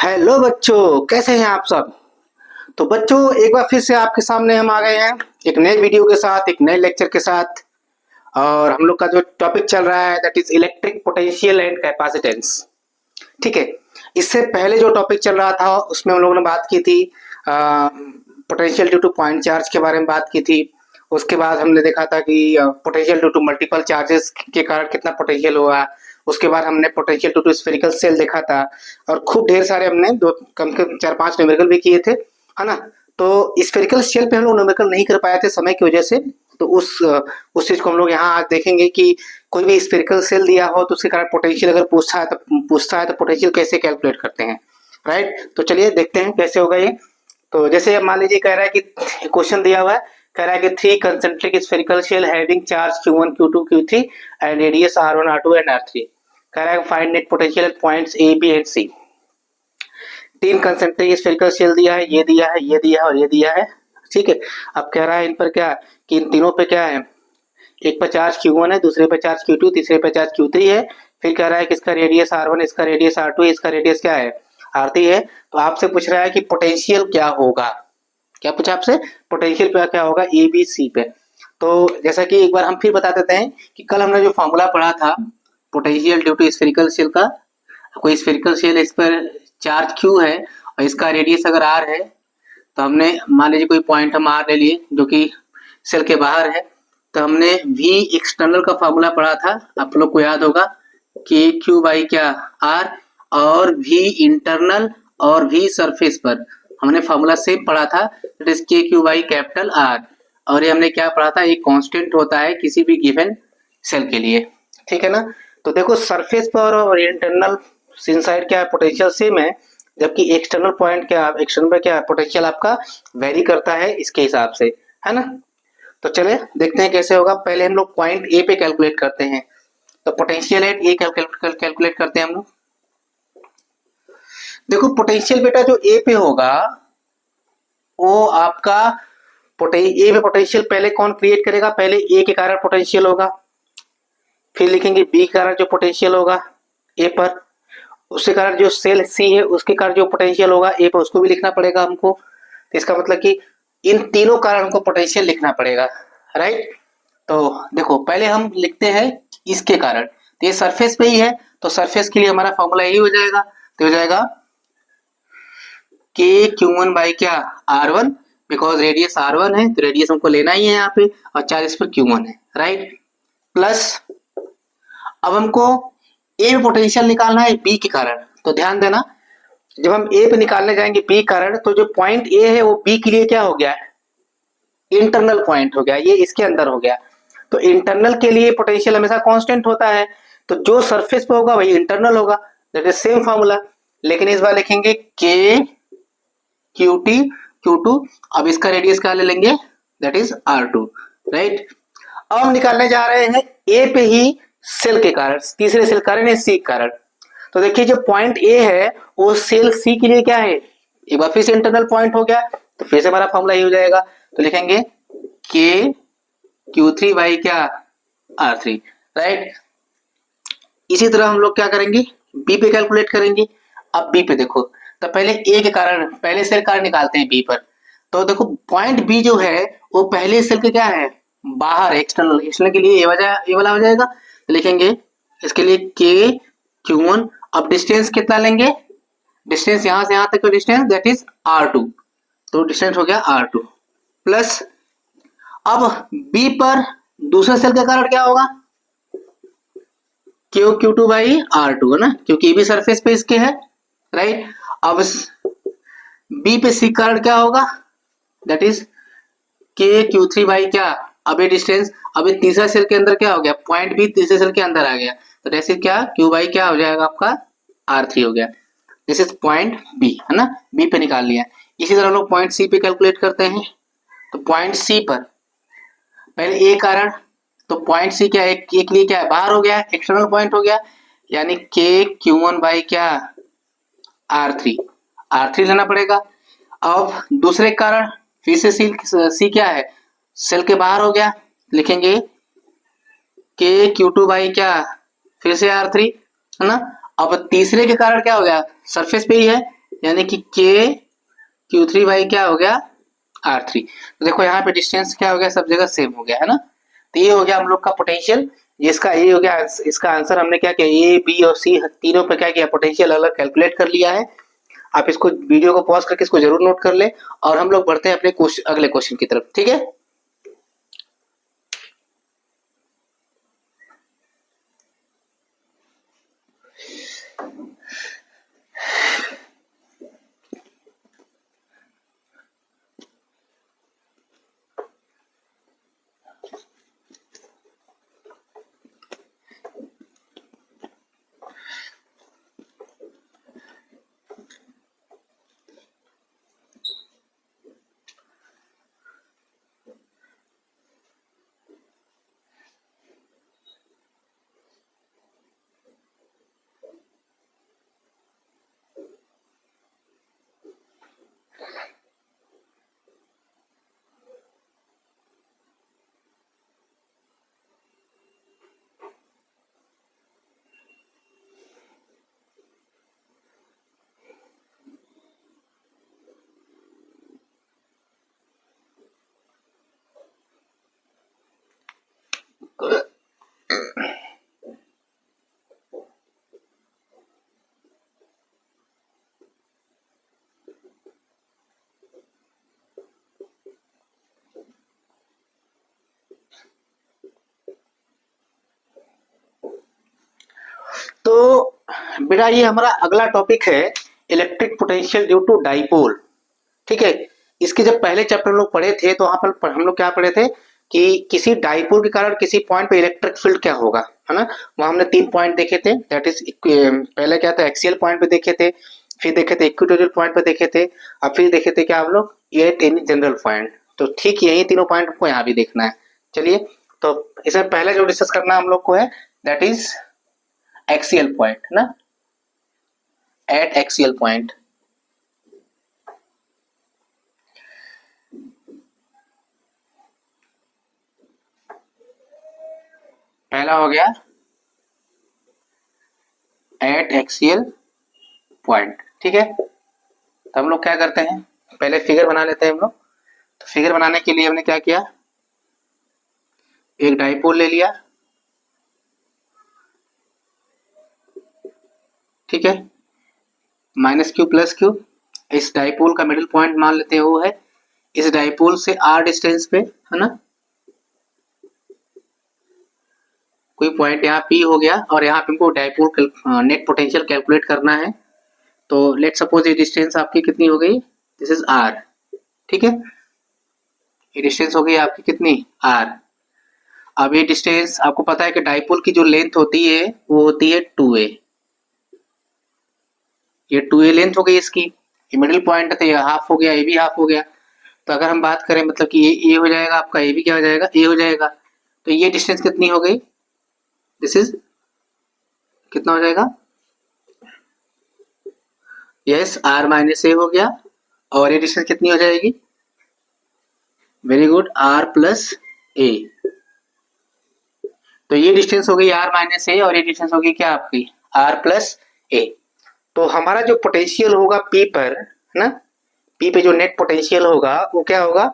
Hello बच्चों, कैसे हैं आप सब। तो बच्चों, एक बार फिर से आपके सामने हम आ गए हैं एक नए वीडियो के साथ, एक नए लेक्चर के साथ। और हम लोग का जो टॉपिक चल रहा है that is electric potential and capacitance. ठीक है। इससे पहले जो टॉपिक चल रहा था उसमें हम लोगों ने बात की थी potential due to point charge के बारे में बात की थी। उसके बाद हमने देखा था कि potential due to multiple charges के कारण कितना पोटेंशियल हुआ। उसके बाद हमने potential due to spherical shell देखा था। और खूब ढेर सारे हमने दो कम से कम 4-5 न्यूमेरिकल भी किए थे, है ना। तो स्फेरिकल सेल पे हम लोग न्यूमेरिकल नहीं कर पाए थे समय की वजह से। तो उस चीज को हम लोग यहाँ आज देखेंगे कि कोई भी स्फेरिकल सेल दिया हो तो उसके कारण पोटेंशियल अगर पूछता है तो पोटेंशियल कैसे कैलकुलेट करते हैं। राइट, तो चलिए देखते हैं कैसे होगा ये। तो जैसे अब मान लीजिए कह रहा है कि क्वेश्चन दिया हुआ है, कह रहा है कि 3 concentric spherical shell having charge Q1 Q2 Q3 and radius R1 R2 and R3। कह रहा है find net potential at points A B and C। 3 concentric spherical shell दिया है, ये दिया है, ये दिया है और ये दिया है। ठीक है। अब कह रहा है इन पर क्या कि इन तीनों पे क्या है, एक पे चार्ज Q1 है, दूसरे पे चार्ज Q2, तीसरे पे चार्ज Q3 है। फिर कह रहा है कि इसका रेडियस R1, इसका रेडियस R2, इसका रेडियस क्या है, R3 है। तो आपसे पूछ रहा है कि पोटेंशियल क्या होगा। क्या पूछा आपसे, पोटेंशियल पे क्या होगा ए बी सी पे। तो जैसा कि एक बार हम फिर बता देते हैं कि कल हमने जो फॉर्मूला पढ़ा था potential due to spherical shell का, कोई स्फेरिकल शेल इस पर चार्ज क्यू है और इसका रेडियस अगर आर है, तो हमने मान लीजिए कोई पॉइंट हम आर ले लिए जो कि सेल के बाहर है, तो हमने वी एक्सटर्नल का फॉर्मूला पढ़ा था, आप लोग को याद होगा कि क्यू बाई क्या आर, और वी इंटरनल और वी सरफेस पर हमने फॉर्मूला सेम पढ़ा था, दैट इज के क्यू बाई कैपिटल आर। और ये हमने क्या पढ़ा था, एक कांस्टेंट होता है किसी भी गिवन सेल के लिए। ठीक है ना। तो देखो सरफेस पर और इंटरनल इनसाइड क्या है, पोटेंशियल सेम है, जबकि एक्सटर्नल पॉइंट क्या, एक्सटर्नल पे क्या है, पोटेंशियल आपका वेरी करता है इसके हिसाब से, है ना। तो चले देखते हैं कैसे होगा। पहले हम लोग पॉइंट ए पे कैलकुलेट करते हैं। तो पोटेंशियल एट ए कैलकुलेट करते हैं हम लोग। देखो पोटेंशियल बेटा जो ए पे होगा वो आपका ए पे पोटेंशियल पहले कौन क्रिएट करेगा, पहले ए के कारण पोटेंशियल होगा, फिर लिखेंगे बी के कारण जो पोटेंशियल होगा ए पर, उसके कारण जो सेल सी है उसके कारण जो पोटेंशियल होगा ए पर उसको भी लिखना पड़ेगा हमको। तो इसका मतलब कि इन तीनों कारण हमको पोटेंशियल लिखना पड़ेगा। राइट। तो देखो पहले हम लिखते हैं इसके कारण, तो ये सरफेस पे ही है, तो सरफेस के लिए हमारा फॉर्मूला यही हो जाएगा, तो हो जाएगा के Q1 बाई क्या R1, बिकॉज रेडियस R1 है तो रेडियस हमको लेना ही है यहाँ पे, और चार्ज पर Q1 है। राइट। प्लस अब हमको ए में पोटेंशियल निकालना है बी के कारण। तो ध्यान देना, जब हम ए पे निकालने जाएंगे बी कारण, तो जो पॉइंट ए है वो बी के लिए क्या हो गया, इंटरनल पॉइंट हो गया, ये इसके अंदर हो गया। तो इंटरनल के लिए पोटेंशियल हमेशा कांस्टेंट होता है, तो जो सरफेस पे होगा वही इंटरनल होगा, दैट इज सेम फार्मूला। लेकिन इस बार लिखेंगे के Q2। अब इसका रेडियस क्या ले लेंगे, दैट इज R2। राइट। अब हम निकालने जा रहे हैं ए पे ही सेल के कारण, तीसरे सेल कारण है सी के कारण। तो देखिए जो पॉइंट ए है वो सेल सी के लिए क्या है, एक बार फिर से इंटरनल पॉइंट हो गया, तो फिर से हमारा फॉर्मूला ही हो जाएगा। तो लिखेंगे के Q3 बाई क्या R3। राइट। इसी तरह हम लोग क्या करेंगे, बी पे कैलकुलेट करेंगे। अब बी पे देखो, तो पहले ए के कारण, पहले सेल कारण निकालते हैं बी पर। तो देखो पॉइंट बी जो है वो पहले सेल के क्या है, बाहर, एक्सटर्नल, एक्सटर्नल के लिए ये वाला हो जाएगा। तो लिखेंगे इसके लिए के Q1। अब डिस्टेंस कितना लेंगे, डिस्टेंस यहां से यहां तक का डिस्टेंस दैट इज R2, तो डिस्टेंस हो गया R2। प्लस अब बी पर दूसरे सेल के कारण क्या होगा, Q2 बाई R2 है ना, क्योंकि ये भी सरफेस पे इसके है। राइट। अब बी पे सी कारण क्या होगा, दैट इज के Q3 बाई क्या, अब ये डिस्टेंस, अब ये तीसरा सेल के अंदर क्या हो गया, पॉइंट बी तीसरे सेल के अंदर आ गया, तो जैसे क्या Q बाई क्या हो जाएगा आपका R3 हो गया। दिस इज पॉइंट बी, है ना, बी पे निकाल लिया। इसी तरह हम लोग पॉइंट सी पे कैलकुलेट करते हैं। तो पॉइंट सी पर पहले ए कारण, तो पॉइंट सी क्या है, के लिए क्या है, बाहर हो गया, एक्सटर्नल पॉइंट हो गया, यानी के Q1 बाई क्या R3 लेना पड़ेगा। अब दूसरे कारण फिर से सी क्या है, सेल के बाहर हो गया, लिखेंगे के Q2 बाई क्या फिर से R3, है ना। अब तीसरे के कारण क्या हो गया, सरफेस पे ही है, यानी कि के Q3 बाई क्या हो गया R3। तो देखो यहाँ पे डिस्टेंस क्या हो गया, सब जगह सेम हो गया है ना। तो ये हो गया हम लोग का पोटेंशियल, जिसका ये हो गया। इसका आंसर हमने क्या किया, ए बी और सी तीनों पे क्या किया, पोटेंशियल अलग कैलकुलेट कर लिया है। आप इसको वीडियो को पॉज करके इसको जरूर नोट कर ले, और हम लोग बढ़ते हैं अपने अगले क्वेश्चन की तरफ, ठीक है। तो बेटा ये हमारा अगला टॉपिक है electric potential due to dipole, ठीक है। इसके जब पहले चैप्टर हम लोग पढ़े थे तो वहां पर हम लोग क्या पढ़े थे कि किसी डाइपोल के कारण किसी पॉइंट पे इलेक्ट्रिक फील्ड क्या होगा, है ना। वहां हमने 3 पॉइंट देखे थे, दैट इज पहले क्या था, एक्सियल पॉइंट पे देखे थे, फिर देखे थे इक्वेटोरियल पॉइंट पे देखे थे, और फिर देखे थे क्या हम लोग एट एनी जनरल पॉइंट। तो ठीक यही तीनों पॉइंट हमको यहाँ भी देखना है। चलिए, तो इसमें पहले जो डिस्कस करना हम लोग को है दैट इज एक्सियल पॉइंट ना, एट एक्सियल पॉइंट। पहला हो गया एट एक्सियल पॉइंट, ठीक है। तो हम लोग क्या करते हैं, पहले फिगर बना लेते हैं हम लोग। तो फिगर बनाने के लिए हमने क्या किया, एक डाइपोल ले लिया, ठीक है, माइनस क्यू प्लस क्यू। इस डाइपोल का मिडिल पॉइंट मान लेते हैं वो है इस डाइपोल से आर डिस्टेंस पे, है ना, कोई पॉइंट यहाँ पी हो गया, और यहाँ पे हमको डाइपोल नेट पोटेंशियल कैलकुलेट करना है। तो लेट सपोज ये डिस्टेंस आपकी कितनी हो गई, दिस इज आर, ठीक है। ये डिस्टेंस हो गई आपकी कितनी, आर। अब ये डिस्टेंस आपको पता है कि डाइपोल की जो लेंथ होती है वो होती है 2a। ये 2a लेंथ हो गई इसकी, ये मिडिल पॉइंट है, ये हाफ हो गया, ये भी हाफ हो गया। तो अगर हम बात करें मतलब कि ये हो जाएगा आपका, ये भी क्या हो जाएगा, ए हो जाएगा। तो ये डिस्टेंस कितनी हो गई, दिस इज कितना हो जाएगा, यस आर माइनस ए हो गया। और ये डिस्टेंस कितनी हो जाएगी, वेरी गुड, आर प्लस ए। तो ये डिस्टेंस हो गई आर माइनस ए, और ये डिस्टेंस हो गई क्या आपकी, आर प्लस ए। तो हमारा जो पोटेंशियल होगा पी पर, है ना, पी पे जो नेट पोटेंशियल होगा वो क्या होगा,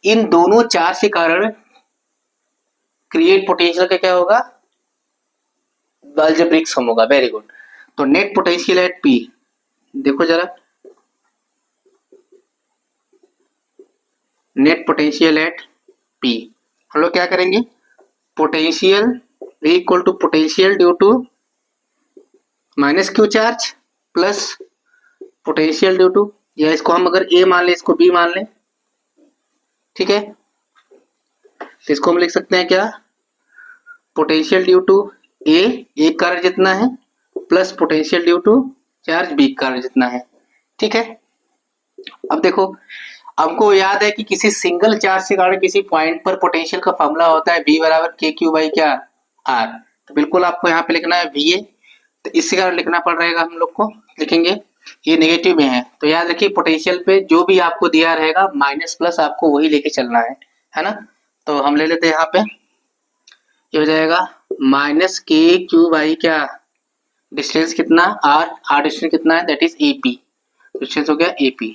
इन दोनों चार्ज के कारण क्रिएट पोटेंशियल का क्या होगा, अलजेब्रिक सम होगा, वेरी गुड। तो नेट पोटेंशियल एट पी, देखो जरा, नेट पोटेंशियल एट पी हम लोग क्या करेंगे, potential equal to potential due to minus Q charge plus potential due to, या इसको हम अगर ए मान लें, इसको बी मान लें, ठीक है। तो इसको हम लिख सकते हैं क्या, पोटेंशियल ड्यू टू ए, एक कार्य जितना है, plus potential due to charge B कार्य जितना है, ठीक है। अब देखो, हमको याद है कि किसी सिंगल चार्ज के कारण किसी पॉइंट पर पोटेंशियल का फॉर्मूला होता है V बराबर के क्यू बाई क्या, आर। तो बिल्कुल आपको यहाँ पे लिखना है VA, तो इसी कारण लिखना पड़ रहेगा, हम लोग को लिखेंगे, ये नेगेटिव में है तो याद रखिए पोटेंशियल पे जो भी आपको दिया रहेगा माइनस प्लस आपको वही लेके चलना है ना। तो हम ले लेते हैं यहाँ पे, ये हो जाएगा माइनस के क्यू बाई क्या, डिस्टेंस कितना आर, आर डिस्टेंस कितना है दैट इज AP। डिस्टेंस हो गया AP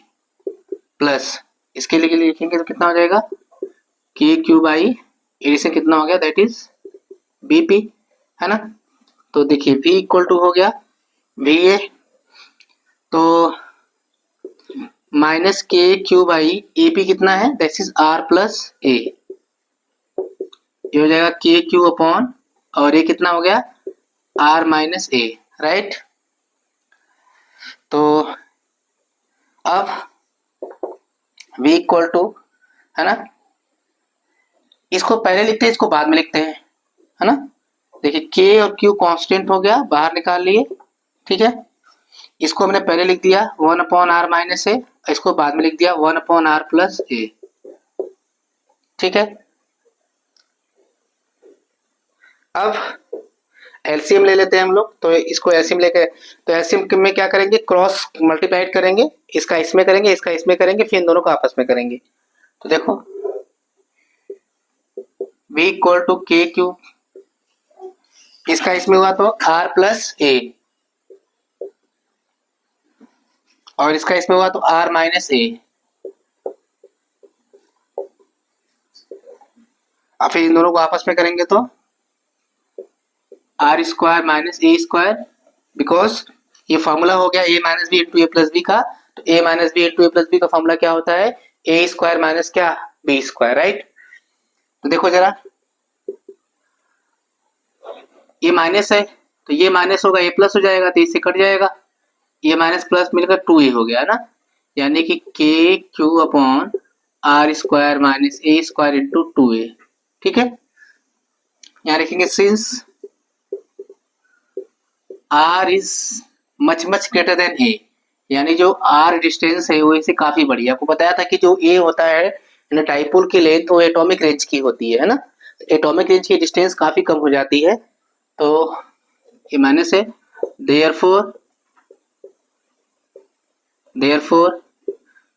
प्लस इसके लिए लिखेंगे तो कितना हो जाएगा KQ बाई एडिशन कितना हो गया दैट इज BP, है ना। तो देखिए V इक्वल टू हो गया VA, तो माइनस KQ बाई AP कितना है that is R plus A, ये हो जाएगा KQ अपॉन और ये कितना हो गया R माइनस A, राइट। तो अब V इक्वल टू, है ना, इसको पहले लिखते हैं इसको बाद में लिखते हैं, है ना। देखिए K और Q कांस्टेंट हो गया बाहर निकाल लिए, ठीक है। इसको हमने पहले लिख दिया 1 अपॉन R माइनस A, इसको बाद में लिख दिया 1 अपॉन R प्लस A, ठीक है। अब एलसीएम ले लेते हैं हम लोग, तो इसको एलसीएम लेकर, तो एलसीएम में क्या करेंगे क्रॉस मल्टीप्लाई करेंगे, इसका इसमें करेंगे इसका इसमें करेंगे फिर इन दोनों को आपस में करेंगे। तो देखो V इक्वल टू KQ, इसका इसमें हुआ तो R प्लस A और इसका इसमें हुआ तो R माइनस A, अब फिर इन दोनों को आपस में करेंगे तो R square minus A square, because ये फॉर्मूला हो गया A minus B into A plus B का, तो A minus B into A plus B का फॉर्मूला क्या होता है A स्क्वायर माइनस क्या B स्क्वायर, राइट। तो देखो जरा ये माइनस है तो ये माइनस होगा A प्लस हो जाएगा तो इससे कट जाएगा, ये माइनस प्लस मिलकर 2A हो गया ना, यानी कि KQ upon R square minus A square into 2A, ठीक है। यहाँ लिखेंगे since R is much much greater than A, यानी जो R डिस्टेंस है वो इससे काफी बड़ी है। आपको बताया था कि जो A होता है डाइपोल की लेंथ वो एटॉमिक रेंज की होती है ना, एटॉमिक रेंज की डिस्टेंस काफी कम हो जाती है, तो ये माइनस है। देयरफॉर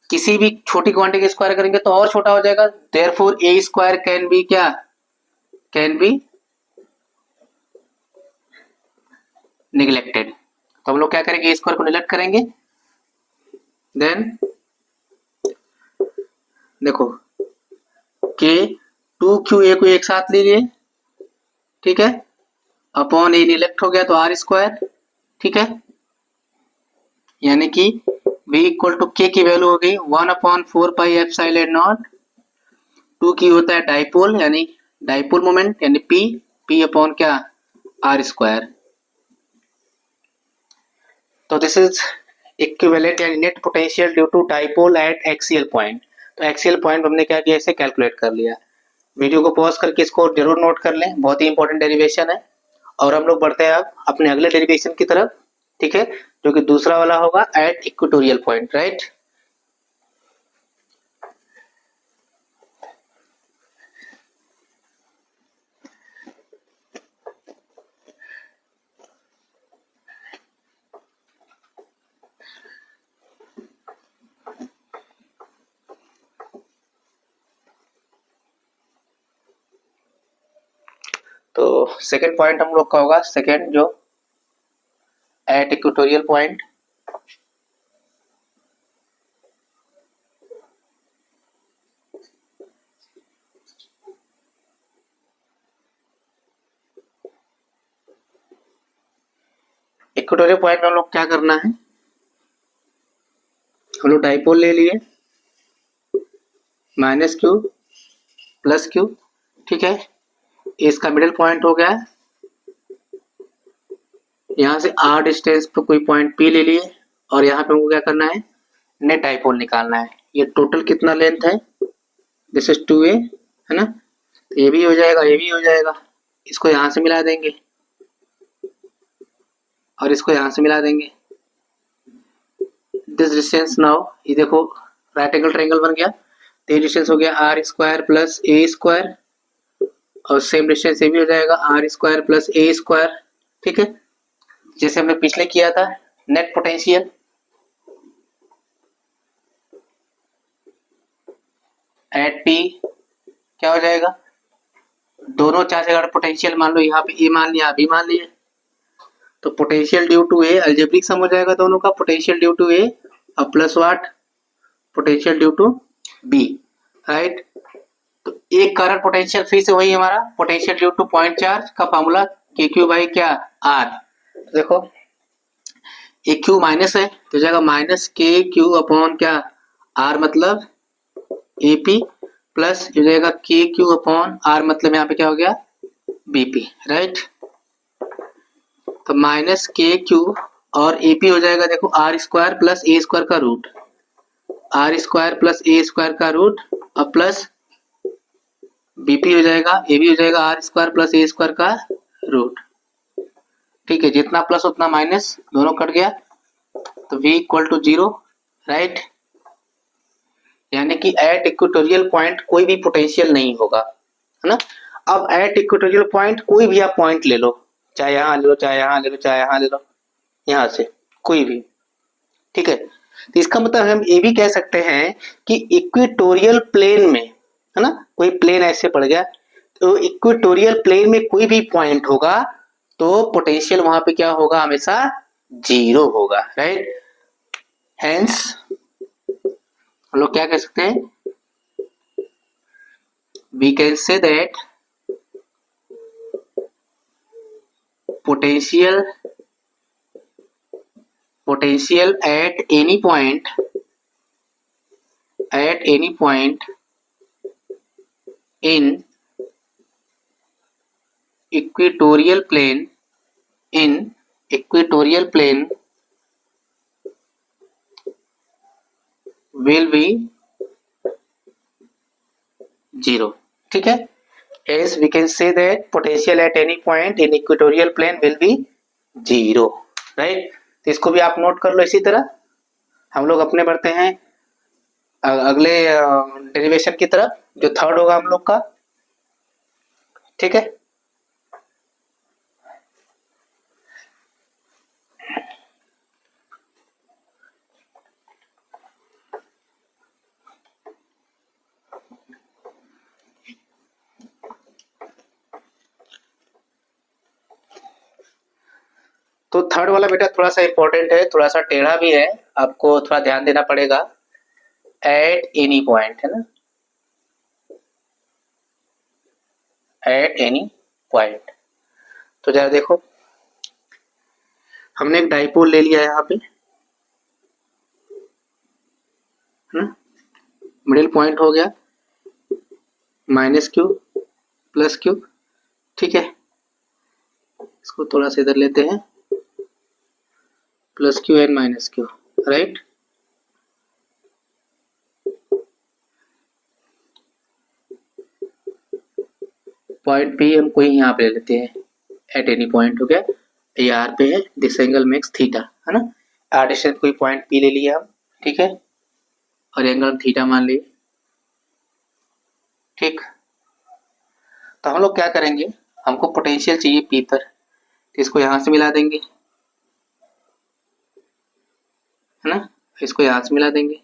किसी भी छोटी क्वांटिटी का स्क्वायर करेंगे तो और छोटा हो जाएगा, therefore A square can be क्या कैन बी निगलेक्टेड। तो हम लोग क्या करेंगे A स्क्वायर को निगलेक्ट करेंगे, देन देखो K 2QA को एक साथ ले लिए, ठीक है, अपॉन A निगलेक्ट हो गया तो R स्क्वायर, ठीक है, यानी कि V इक्वल टू K की वैल्यू हो गई 1 अपॉन 4 पाई एप्सिलॉन नॉट, 2 की होता है डाइपोल यानी डाइपोल मोमेंट यानी P अपॉन क्या R स्क्वायर। तो दिस इज इक्विवेलेंट यानी net potential due to dipole at axial point. तो एक्सियल पॉइंट हमने क्या किया इसे कैलकुलेट कर लिया। वीडियो को पॉज करके इसको जरूर नोट कर लें, बहुत ही इंपॉर्टेंट डेरिवेशन है। और हम लोग बढ़ते हैं अब अपने अगले डेरिवेशन की तरफ, ठीक है, जो कि दूसरा वाला होगा एट इक्वेटोरियल पॉइंट, राइट। तो सेकंड पॉइंट हम लोग का होगा सेकंड जो at equatorial point. Equatorial point में हम लोग क्या करना है, हम लोग डाइपोल ले लिए माइनस क्यू प्लस क्यू, ठीक है, इसका मिडिल पॉइंट हो गया, यहाँ से R डिस्टेंस पे कोई पॉइंट P ले लिए और यहाँ पे हमको क्या करना है नेट डाइपोल निकालना है। ये टोटल कितना लेंथ है दिस इज 2A, है ना, तो ये भी हो जाएगा ये भी हो जाएगा, इसको यहाँ से मिला देंगे और इसको यहाँ से मिला देंगे, दिस डिस्टेंस नाउ ये देखो राइट एंगल ट्रायंगल बन गया, तो ये डिस्टेंस हो गया R square plus A square और सेम डिस्टेंस ये भी हो जाएगा R square plus A square, ठीक है, जैसे हमने पिछले किया था। नेट पोटेंशियल एट P क्या हो जाएगा, दोनों चार्ज अगर पोटेंशियल मान लो यहाँ पे A मान लिया B मान लिया, तो potential due to A algebraic sum हो जाएगा दोनों का, पोटेंशियल ड्यू टू A अब plus what, potential due to B, right. तो एक कारण पोटेंशियल फिर से वही हमारा potential due to point charge का फॉर्मूला के क्यू बाई क्या आर। देखो एक क्यू माइनस है तो जाएगा माइनस के क्यू अपॉन क्या आर, मतलब ए पी, प्लस हो जाएगा के क्यू अपॉन आर, मतलब यहाँ पे क्या हो गया बीपी, राइट। तो माइनस के क्यू और ए पी हो जाएगा देखो r square plus A square का root, r square plus A square का रूट, और प्लस बीपी हो जाएगा, ए भी हो जाएगा are square plus A square का रूट। ठीक है, जितना प्लस उतना माइनस, दोनों कट गया, तो v इक्वल टू 0, राइट। यानी कि एट इक्वेटोरियल पॉइंट कोई भी पोटेंशियल नहीं होगा, है ना। अब एट इक्वेटोरियल पॉइंट कोई भी आप पॉइंट ले लो, चाहे यहाँ ले लो, चाहे यहाँ ले लो, चाहे यहाँ ले लो, यहाँ से कोई भी, ठीक है। तो इसका मतलब हम ये भी कह सकते हैं कि इक्वेटोरियल प्लेन में, है ना, कोई प्लेन ऐसे पड़ गया तो इक्वेटोरियल प्लेन में कोई भी पॉइंट होगा तो पोटेंशियल वहां पे क्या होगा, हमेशा 0 होगा, राइट। हेंस हम लोग क्या कह सकते हैं, we can say that potential at any point in equatorial plane will be 0, ठीक है। Hence we can say that potential at any point in equatorial plane will be 0, right। तो इसको भी आप नोट कर लो। इसी तरह हम लोग अपने बढ़ते हैं अगले डेरिवेशन की तरफ, जो थर्ड होगा हम लोग का, ठीक है। तो थर्ड वाला बेटा थोड़ा सा इंपॉर्टेंट है, थोड़ा सा टेढ़ा भी है, आपको थोड़ा ध्यान देना पड़ेगा। एट एनी पॉइंट, है ना, एट एनी पॉइंट। तो जरा देखो, हमने एक डाइपोल ले लिया है यहाँ पे, है ना, मिडिल पॉइंट हो गया माइनस क्यू प्लस क्यू, ठीक है। इसको थोड़ा सा इधर लेते हैं, plus Q and minus Q, right. Point P हम कोई यहाँ पे ले लेते हैं, एट एनी पॉइंट हो गया, ये आर पे है, दिस एंगल मेक्स थीटा, है ना। आर डिस्टेंस कोई पॉइंट पी ले लिया हम, ठीक है, और एंगल थीटा मान लिए, ठीक। तो हम लोग क्या करेंगे, हमको पोटेंशियल चाहिए पी पर, तो इसको यहाँ से मिला देंगे, है ना, इसको यहाँ से मिला देंगे।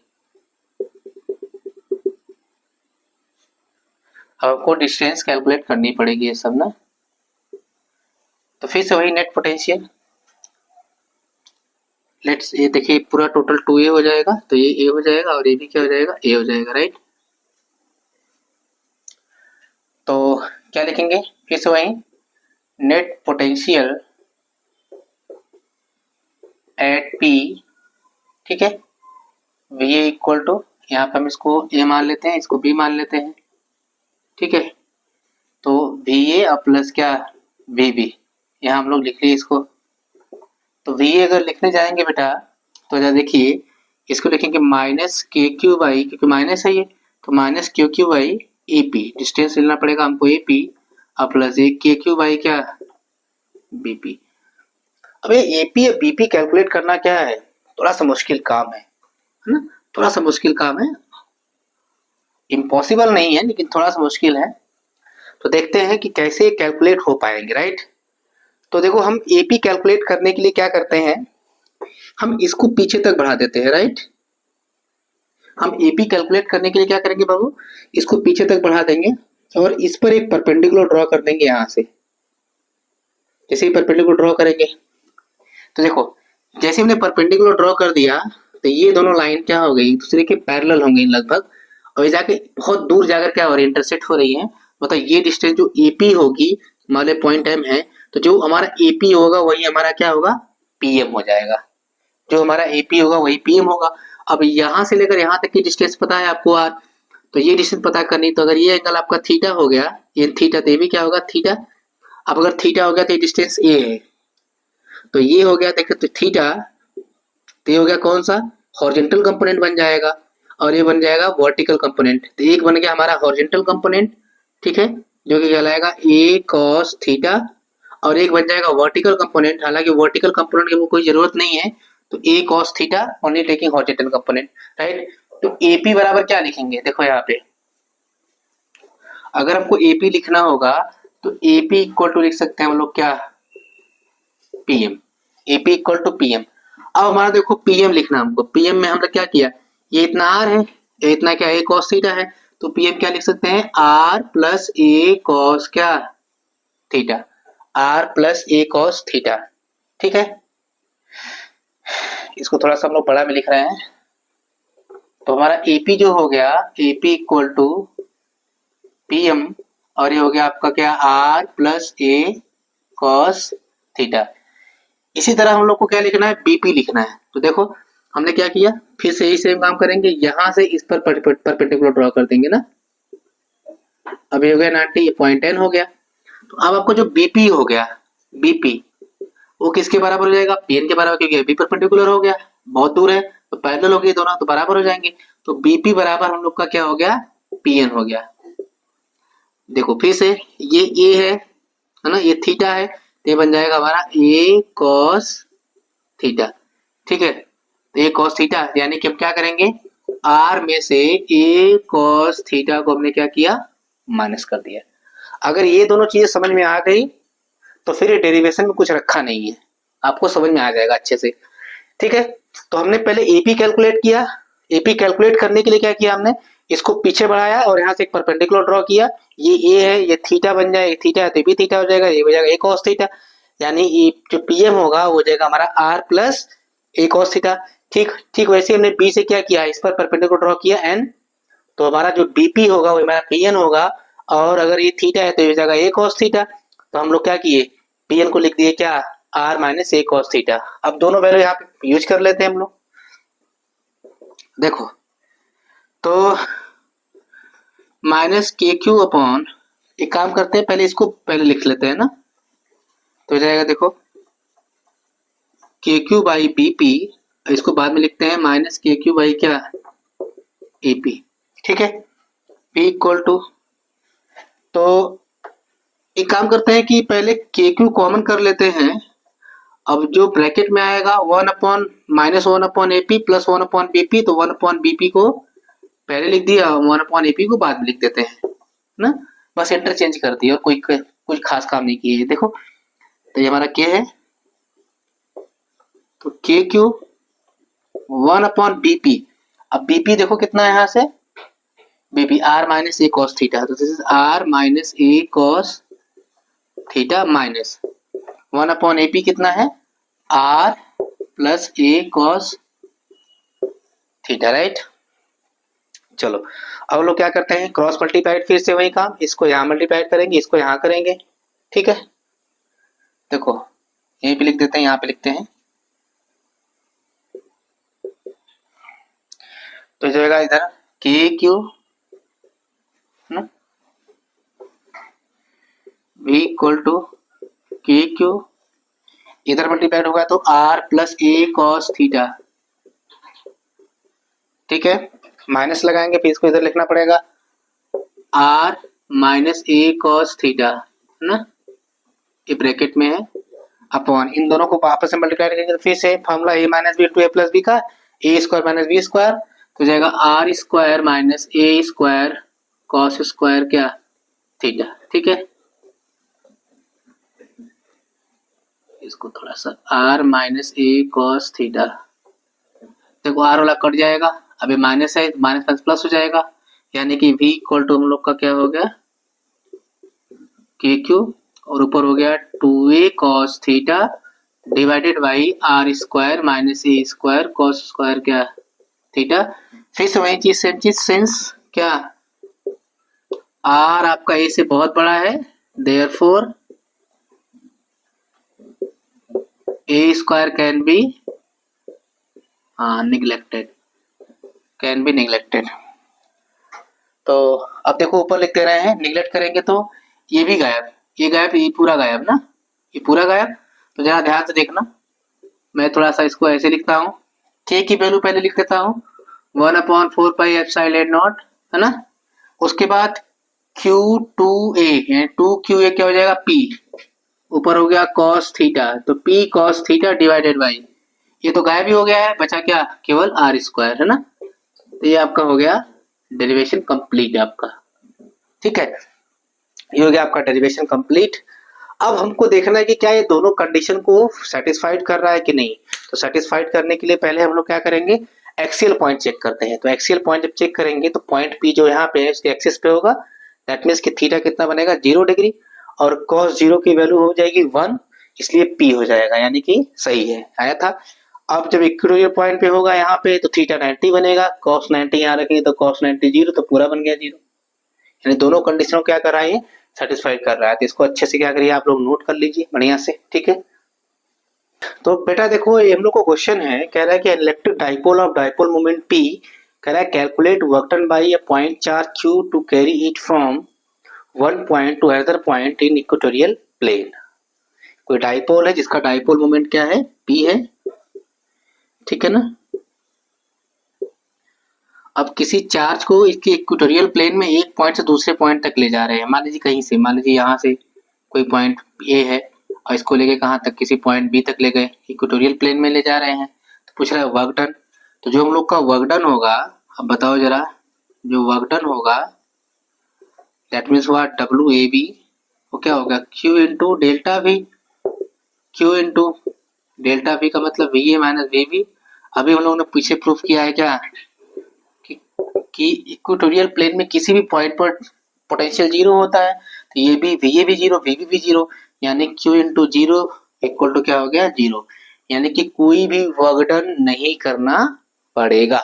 आपको डिस्टेंस कैलकुलेट करनी पड़ेगी ये सब ना। तो फिर से वही नेट पोटेंशियल, लेट्स ये देखिए पूरा टोटल 2a हो जाएगा, तो ये a हो जाएगा और ये भी क्या हो जाएगा, a हो जाएगा, राइट। तो क्या लिखेंगे, फिर से वही नेट पोटेंशियल एट p, ठीक है, va इक्वल टू, यहाँ पर हम इसको a मान लेते हैं, इसको b मान लेते हैं, ठीक है। तो va और प्लस क्या vb, यहाँ हम लोग लिख लिए इसको। तो va अगर लिखने जाएंगे बेटा तो जरा देखिए, इसको लिखेंगे माइनस के क्यू बाई, क्योंकि माइनस है ये, तो minus Q Q by A P, distance लेना पड़ेगा हमको ए पी, और प्लस एक के क्यू बाई क्या बी पी। अब ये ए पी और बी पी कैलकुलेट करना क्या है, थोड़ा सा मुश्किल काम है ना, थोड़ा सा मुश्किल काम है, इम्पॉसिबल नहीं है लेकिन थोड़ा सा मुश्किल है। तो देखते हैं कि कैसे कैलकुलेट हो पाएंगे, राइट। तो देखो हम एपी कैलकुलेट करने के लिए क्या करते हैं, हम इसको पीछे तक बढ़ा देते हैं, राइट। हम एपी कैलकुलेट करने के लिए क्या करेंगे बाबू, इसको पीछे तक बढ़ा देंगे और इस पर एक परपेंडिकुलर ड्रॉ कर देंगे यहाँ से। जैसे ही परपेंडिकुलर ड्रॉ करेंगे तो देखो, जैसे हमने परपेंडिकुलर ड्रॉ कर दिया तो ये दोनों लाइन क्या हो गई, एक दूसरे के पैरेलल होंगे लगभग, और ये जाके बहुत दूर जाकर क्या हो रही है, इंटरसेक्ट हो रही है। मतलब ये डिस्टेंस जो एपी होगी, मान लो पॉइंट एम है, तो जो हमारा एपी होगा वही हमारा क्या होगा, पीएम हो जाएगा। जो हमारा एपी होगा वही पीएम होगा। अब यहाँ से लेकर यहाँ तक की डिस्टेंस पता है आपको आर, तो ये डिस्टेंस पता करनी, तो अगर ये एंगल आपका थीटा हो गया, ये थीटा, तो ये भी क्या होगा, थीटा। अब अगर थीटा हो गया तो ये डिस्टेंस ए है, तो ये हो गया, देखो तो थीटा, तो ये हो गया कौन सा, हॉरिजॉन्टल कंपोनेंट बन जाएगा, और ये बन जाएगा वर्टिकल कंपोनेंट। तो एक बन गया हमारा हॉरिजॉन्टल कंपोनेंट, ठीक है, जो कि कहलाएगा ए कॉस थीटा, और एक बन जाएगा वर्टिकल कंपोनेंट, हालांकि वर्टिकल कंपोनेंट की कोई जरूरत नहीं है, तो A cos theta only taking horizontal component, right. तो एपी बराबर क्या लिखेंगे, देखो यहाँ पे अगर हमको एपी लिखना होगा तो एपी इक्वल टू लिख सकते हैं हम लोग क्या, PM. AP equal to PM. अब हमारा देखो पीएम लिखना हमको, पीएम में हमने क्या किया, ये इतना आर है, ये इतना क्या, ए कॉस थीटा है, तो पीएम क्या लिख सकते हैं, आर प्लस ए कॉस क्या, theta, R plus A cos theta, ठीक है। इसको थोड़ा सा हम लोग बड़ा में लिख रहे हैं, तो हमारा एपी जो हो गया, एपी इक्वल टू पीएम, और ये हो गया आपका क्या, R plus A cos theta. इसी तरह हम लोग को क्या लिखना है, बीपी लिखना है। तो देखो हमने क्या किया, फिर से यही सेम काम करेंगे, यहां से इस पर परपेंडिकुलर ड्रॉ कर देंगे ना। अब ये हो गया 90, ये पॉइंट एन हो गया। तो अब आपको जो बीपी हो गया, बीपी वो किसके बराबर हो जाएगा, पीएन के बराबर, क्योंकि बी परपेंडिकुलर हो गया, बहुत दूर है, तो पैरेलल हो गए दोनों, तो बराबर हो जाएंगे। तो बीपी बराबर हम लोग का क्या हो गया, पीएन हो गया। देखो फिर से ये ए है ना, ये थीटा है, तो ये बन जाएगा हमारा ए कॉस थीटा, ठीक है। तो ए कॉस थीटा, यानी कि हम क्या करेंगे, आर में से ए कॉस थीटा को हमने क्या किया, माइनस कर दिया। अगर ये दोनों चीजें समझ में आ गई तो फिर डेरिवेशन में कुछ रखा नहीं है, आपको समझ में आ जाएगा अच्छे से, ठीक है। तो हमने पहले एपी कैलकुलेट किया, एपी कैलकुलेट करने के लिए क्या किया हमने, इसको पीछे बढ़ाया और यहाँ से एक परपेंडिकुलर ड्रॉ किया, ये ए है, ये थीटा बन जाए, थीटा है तो भी थीटा हो जाएगा, ये हो जाएगा ए कॉस थीटा, यानी जो पीएम होगा वो हो जाएगा हमारा R plus A cos theta. ठीक ठीक वैसे हमने बी से क्या किया, इस पर परपेंडिकुलर ड्रॉ किया एन, तो हमारा जो बीपी होगा वो हमारा पीएन होगा, और अगर ये थीटा है तो ये हो जाएगा ए कॉस थीटा। तो हम लोग क्या किए, पीएन को लिख दिए क्या, R minus A cos theta. अब दोनों वैल्यू यहाँ पे यूज कर लेते हैं हम लोग। देखो तो माइनस के क्यू अपॉन, एक काम करते हैं पहले इसको पहले लिख लेते हैं ना, तो हो जाएगा देखो के क्यू बाई बी पी, इसको बाद में लिखते हैं माइनस के क्यू बाई क्या, ए पी, ठीक है। पी इक्वल टू, तो एक काम करते हैं कि पहले के क्यू कॉमन कर लेते हैं। अब जो ब्रैकेट में आएगा 1 upon minus 1 upon A P plus 1 upon B P, तो 1 अपॉन बी पी को पहले लिख दिया, 1 अपॉन ए पी को बाद में लिख देते हैं ना, बस इंटरचेंज कर दिया और कोई कुछ खास काम नहीं किए। देखो तो ये हमारा के है, तो K Q 1 upon B P, अब बी पी देखो कितना है यहाँ से, BP R minus A cos theta, तो this is R minus A cos theta minus 1 upon A P कितना है, R plus A cos theta, right. चलो अब लोग क्या करते हैं, क्रॉस मल्टीप्लाइड, फिर से वही काम, इसको यहाँ मल्टीप्लाइड करेंगे, इसको यहाँ करेंगे, ठीक है। देखो यहीं पे लिख देते हैं, यहाँ पे लिखते हैं, तो जो होगा इधर के क्यू ना, v इक्वल टू के क्यू, इधर मल्टीप्लाइड होगा तो r plus A cos theta, ठीक है। माइनस लगाएंगे फिर इसको इधर लिखना पड़ेगा r minus A cos theta ना, ये ब्रैकेट में है, अपॉन इन दोनों को आपस में मल्टीप्लाई करेंगे तो फिर से formula a minus B to A plus B का, A square minus B square, तो जाएगा are square minus A square cos square क्या, थीटा, ठीक है। इसको थोड़ा सा R minus A cos theta, देखो आर वाला कट जाएगा, अभी माइनस है, माइनस प्लस प्लस हो जाएगा, यानी कि v इक्वल टू हम लोग का क्या हो गया, के क्यू, और ऊपर हो गया 2a cos theta divided by R square minus A square cos square क्या थीटा। फिर से वही चीज सेम चीज, सिंस क्या आर आपका ए से बहुत बड़ा है, therefore A square can be neglected, can be neglected. तो अब देखो ऊपर लिख दे रहे हैं, निग्लेक्ट करेंगे तो ये भी गायब, ये गायब, ये पूरा गायब ना, ये पूरा गायब। तो जरा ध्यान से देखना, मैं थोड़ा सा इसको ऐसे लिखता हूँ, के की वैल्यू पहले लिख देता हूँ 1/4 पाई एप्सिलॉन नॉट, है ना। उसके बाद Q2A है, 2QA क्या हो जाएगा P, ऊपर हो गया cos थीटा, तो P cos theta divided by, ये तो गायब ही हो गया है, बचा क्या केवल आर स्क्वायर, है ना। तो ये आपका हो गया डेरिवेशन कंप्लीट आपका, ठीक है, ये हो गया आपका डेरिवेशन कंप्लीट। अब हमको देखना है कि क्या ये दोनों कंडीशन को सेटिस्फाइड कर रहा है कि नहीं। तो सेटिस्फाइड करने के लिए पहले हम लोग क्या करेंगे, एक्सियल पॉइंट चेक करते हैं। तो एक्सियल पॉइंट जब चेक करेंगे तो पॉइंट पी जो यहाँ पे है इसके एक्सिस पे होगा, दैट मीन्स कि थीटा कितना बनेगा 0 डिग्री, और cos 0 की वैल्यू हो जाएगी 1, इसलिए पी हो जाएगा, यानी कि सही है, आया था। अब जब इक्वेटोरियल पॉइंट पे होगा यहाँ पे तो थीटा 90 बनेगा, cos 90 यहाँ रखेंगे तो cos 90 0, तो पूरा बन गया 0, यानी दोनों कंडीशनों क्या कर रहा है, सेटिस्फाइड कर रहा है। तो इसको अच्छे से क्या करिए आप लोग नोट कर लीजिए बढ़िया से, ठीक है। तो बेटा देखो ये हम लोग को क्वेश्चन है, कह रहा है कि electric dipole of dipole moment P, कह रहा है calculate work done by a point charge Q to carry it from one point to other point in equatorial plane. कोई डाइपोल है जिसका डाइपोल मोमेंट क्या है P है, ठीक है ना। अब किसी चार्ज को इसके इक्वेटोरियल प्लेन में एक पॉइंट से दूसरे पॉइंट तक ले जा रहे हैं, मान लीजिए कहीं से, मान लीजिए यहाँ से कोई पॉइंट ए है और इसको लेके कहाँ तक, किसी पॉइंट बी तक ले गए, इक्वेटोरियल प्लेन में ले जा रहे हैं। तो पूछ रहा है वर्क डन, तो जो हम लोग का वर्क डन होगा, अब बताओ जरा, जो वर्क डन होगा दैट मीन्स हुआ डब्ल्यू ए बी, वो क्या होगा Q into delta V, Q into delta V का मतलब V A minus V B. अभी हम लोगों ने पीछे प्रूफ किया है क्या कि इक्वेटोरियल प्लेन में किसी भी पॉइंट पर पोटेंशियल 0 होता है, तो ये भी वी भी 0 वी भी 0, यानी Q इंटू 0 इक्वल टू क्या हो गया 0, यानी कि कोई भी वर्क डन नहीं करना पड़ेगा।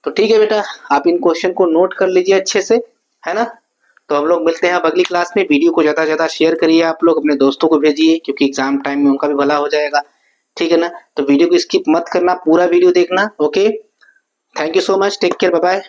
तो ठीक है बेटा, आप इन क्वेश्चन को नोट कर लीजिए अच्छे से, है ना। तो हम लोग मिलते हैं अब अगली क्लास में। वीडियो को ज्यादा से ज्यादा शेयर करिए, आप लोग अपने दोस्तों को भेजिए, क्योंकि एग्जाम टाइम में उनका भी भला हो जाएगा, ठीक है ना। तो वीडियो को स्किप मत करना, पूरा वीडियो देखना, okay. Thank you so much, take care, bye bye.